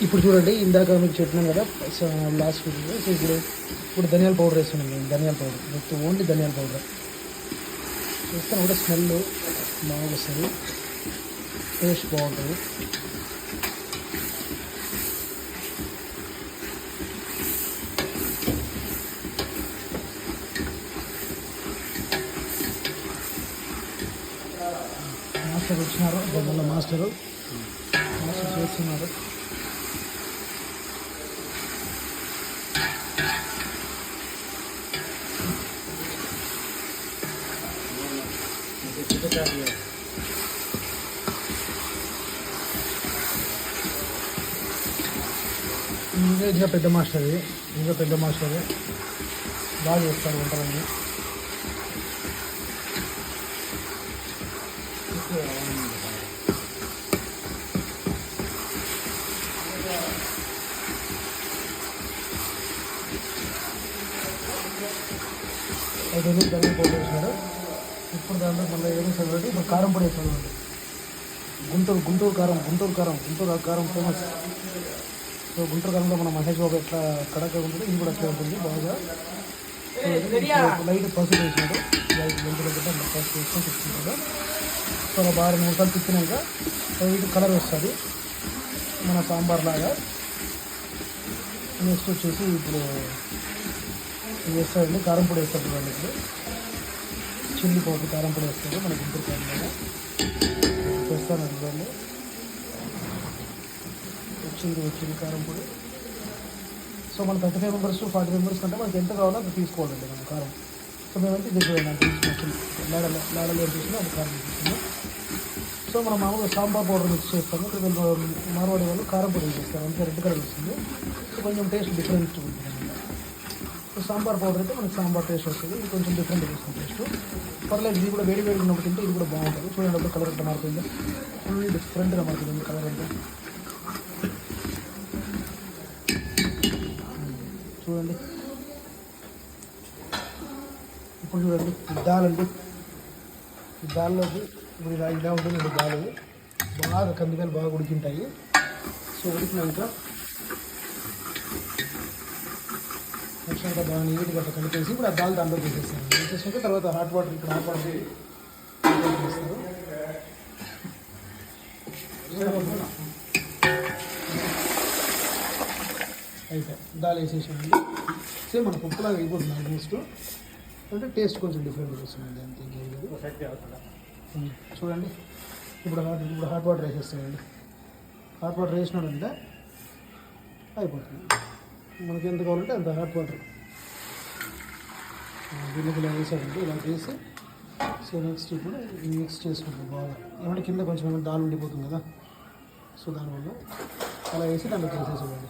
ఇప్పుడు చూడండి ఇందాక మీకు చెప్పినాను కదా లాస్ట్ వీడియో. సో ఇప్పుడు ధనియాల పౌడర్ వేస్తున్నాను నేను. ధనియాల పౌడర్ మొత్తం ఓన్లీ ధనియాల పౌడర్ వేస్తాను కూడా స్మెల్ బాగా వస్తుంది, టేస్ట్ బాగుంటుంది. మాస్టర్ వచ్చినారు, గొడవల మాస్టర్ చేస్తున్నారు. ఇంకా పెద్ద మాస్టర్, బాగా చేస్తారు వంటలన్నీ. ఐదు ధనియా పౌడర్ వేసినారు. ఇప్పుడు దాంట్లో మళ్ళీ ఏదో చదవండి, ఇప్పుడు కారం పొడి చదవండి. గుంటూరు కారం ఫేమస్. సో గుంటూరు కారంలో మన మహేష్ బాబు ఎట్లా కడక ఉంటుంది, ఇది కూడా అట్లా ఉంటుంది బాగా. లైట్ పసుపు వేసినాడు, లైట్ మెంతులు గట్ట పసుపు వేసుకొని తిప్పుకుంటాడు. సో అలా బాగా 3 సార్లు తిప్పినాక లైట్ కలర్ వస్తుంది మన సాంబార్ లాగా. నెక్స్ట్ వచ్చేసి ఇప్పుడు వేస్తాడండి, కారం పొడి వేస్తాడు వాళ్ళు. ఇప్పుడు చిల్లీ పౌడర్ కారం పొడి వేస్తాడు మన గుంటూరు కారం లాగా వేస్తానండి వాళ్ళు. వచ్చింది కారం పొడి. సో మన 35 మెంబర్స్ 40 మెంబర్స్ కంటే మనకి ఎంత కావాలో అది తీసుకోవాలండి మనం కారం. సో మేమైతే దగ్గర నాకు లాడలో తీసుకుని అది కారం తీసుకున్నాం. సో మనం మామూలుగా సాంబార్ పౌడర్ మిక్స్ చేస్తాము. ఇక్కడ మార్వాడి వాళ్ళు కారం పొడి చేస్తారు, అంతే రెడ్ కలర్ వస్తుంది. సో కొంచెం టేస్ట్ డిఫరెంట్ ఉంటుంది అనమాట. సో సాంబార్ పౌడర్ అయితే మనకి సాంబార్ టేస్ట్ వస్తుంది, ఇది కొంచెం డిఫరెంట్ వస్తుంది టేస్ట్. పర్లేదు, ఇది కూడా వేడి ఉన్నప్పుడు తింటే ఇది కూడా బాగుంటుంది. చూడండి అప్పుడు కలర్ ఎంత మారుతుంది, ఫుల్ డిఫరెంట్గా మారుతుంది కలర్ అంటే. చూడండి ఇప్పుడు చూడండి దాల్ అండి. ఈ దాల్లోకి ఇప్పుడు ఇలా ఉంటుంది దాలు. బాగా కందికాయలు బాగా ఉడికింటాయి. సో ఉడికినాక నెక్స్ట్ అంతా బాగా నీట్గా అట్లా కలిపేసి ఇప్పుడు ఆ దాల్ దాంట్లో వేసేస్తాను. వేసేసాక తర్వాత హాట్ వాటర్ వేస్తారు. అయితే దాల్ వేసేసామండి. సేమ్ మన పప్పులాగా అయిపోతుంది ఆల్మోస్ట్, అంటే టేస్ట్ కొంచెం డిఫరెంట్ వస్తుందండి, అంతే ఇంకేం లేదు. చూడండి ఇప్పుడు హాట్ వాటర్ వేసేస్తామండి. హాట్ వాటర్ వేసినాడంటే అయిపోతుంది. మనకి ఎంత కావాలంటే అంత హాట్ వాటర్ దీనికి ఇలా వేసాడంటే ఇలా వేసి. సో నెక్స్ట్ ఇప్పుడు మిక్స్ చేసుకుంటాం బాగా. ఏమంటే కింద కొంచెం ఏమైనా దాల్ ఉండిపోతుంది కదా, సో దానివల్ల అలా వేసి దాంట్లో వేసేసేవాడి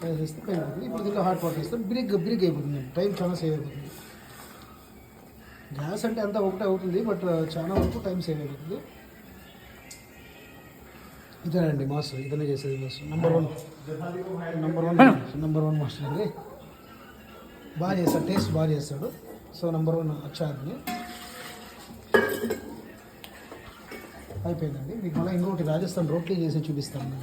వేసేస్తే అయిపోతుంది. ఇప్పుడు దీంట్లో హాట్ వాటర్ వేస్తే బిరిగ్ అయిపోతుంది, టైం చాలా సేవ్ అయిపోతుంది. గ్యాస్ అంటే అంతా ఒకటే అవుతుంది, బట్ చాలా వరకు టైం సేవ్ అయిపోతుంది. ఇదేనండి మాస్టర్, ఇతనే చేసేది మాస్టర్. నెంబర్ వన్ మాస్టర్ అండి. బాగా చేస్తాడు, టేస్ట్ బాగా చేస్తాడు. సో నెంబర్ 1 అచ్చారిని అయిపోయిందండి. మీకు మళ్ళీ ఇంకొకటి రాజస్థాన్ రోటీ చేసి చూపిస్తాను.